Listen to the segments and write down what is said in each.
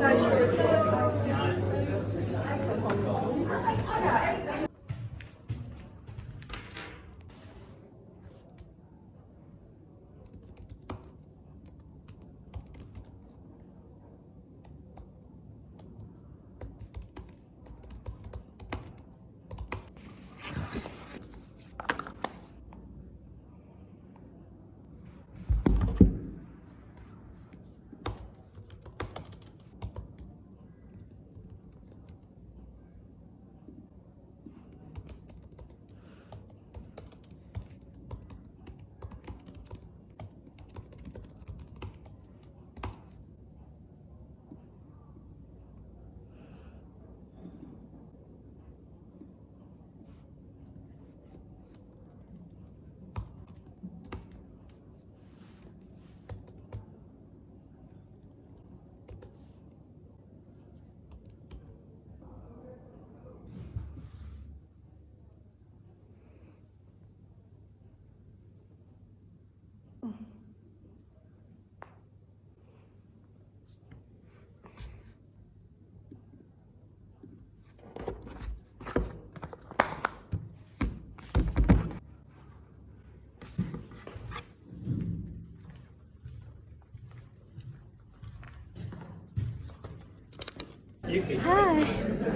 Hi.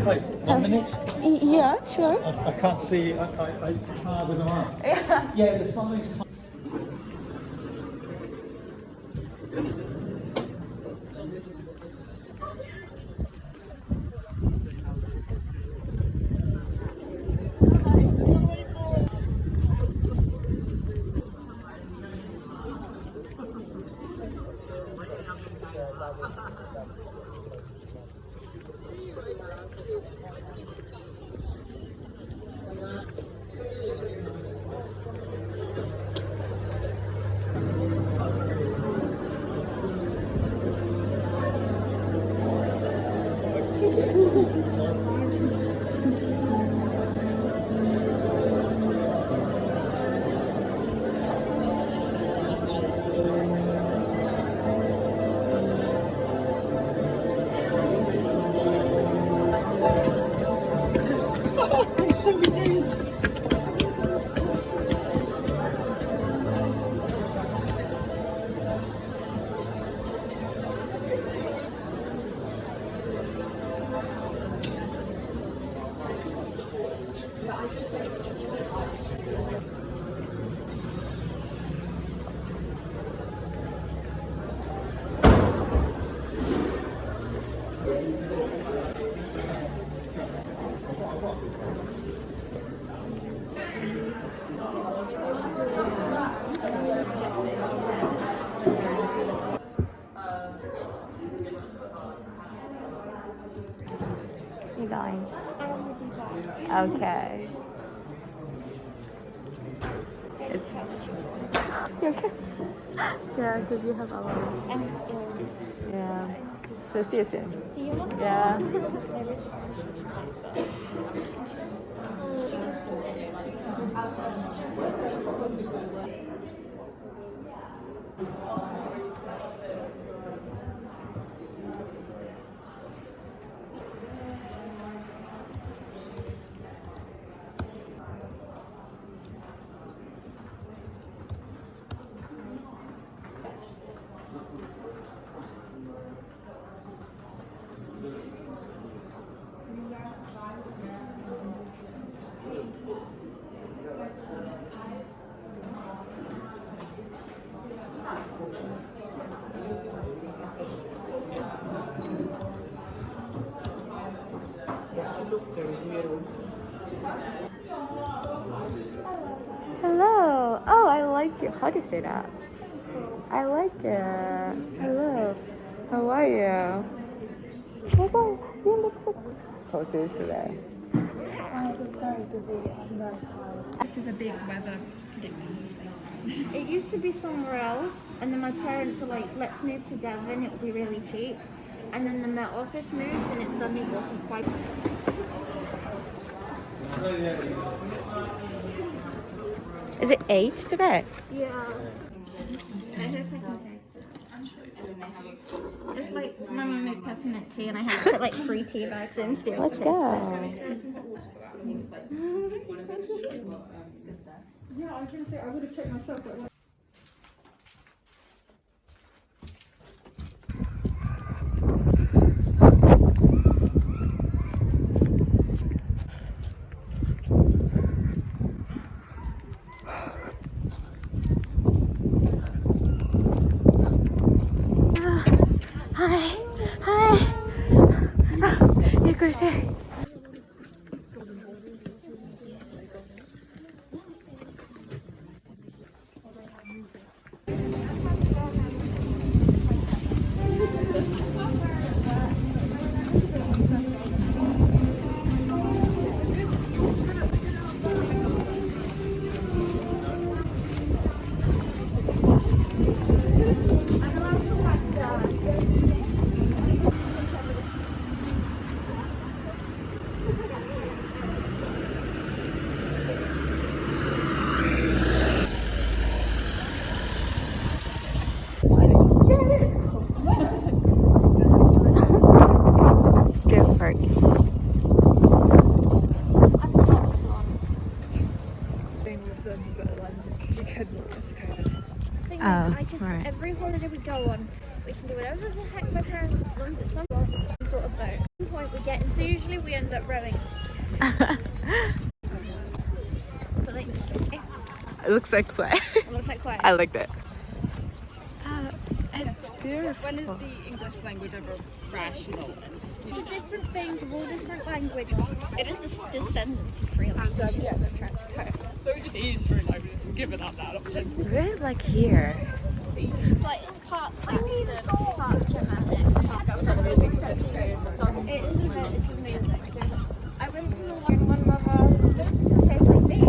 Hi, 1 minute. Yeah, sure. I can't see. I can't with a mask. Yeah, the smiling's. You going? Okay. It's you okay? Yeah, because you have a lot of. I'm scared. Yeah. So see you soon. See you next Yeah. Hello. Oh, I like it. How do you say that? I like it. Hello. How are you? You look so cozy today. I'm very busy. I'm very tired. This is a big weather predicting place. It used to be somewhere else, and then my parents were like, let's move to Devon, it'll be really cheap. And then the Met Office moved, and it suddenly wasn't quite. Is it 8 today? Yeah. I hope I can taste it. It's like my mum made peppermint tea and I had to put like 3 tea bags in to be able Let's to go. Yeah, I was going to say, I would have checked myself. Hi. Hi. You go there. Good park. Thing with them, but like you couldn't because of COVID. Thing Oh, is, I just right. every holiday we go on, we can do whatever the heck my parents want at some sort of boat. At some point we get, so usually we end up rowing. But like, It looks like play. it looks like quite. I like that. It's beautiful. When is the English language ever rational? The different things, all different language. It is the descendant of free language. Yeah. I'm trying to go. So it just is for language, given up that option. Really like here. It's like it's part Saxon, part Germanic. It's amazing. I went to the one and one mother doesn't taste like me.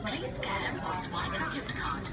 Please scan or swipe your gift card.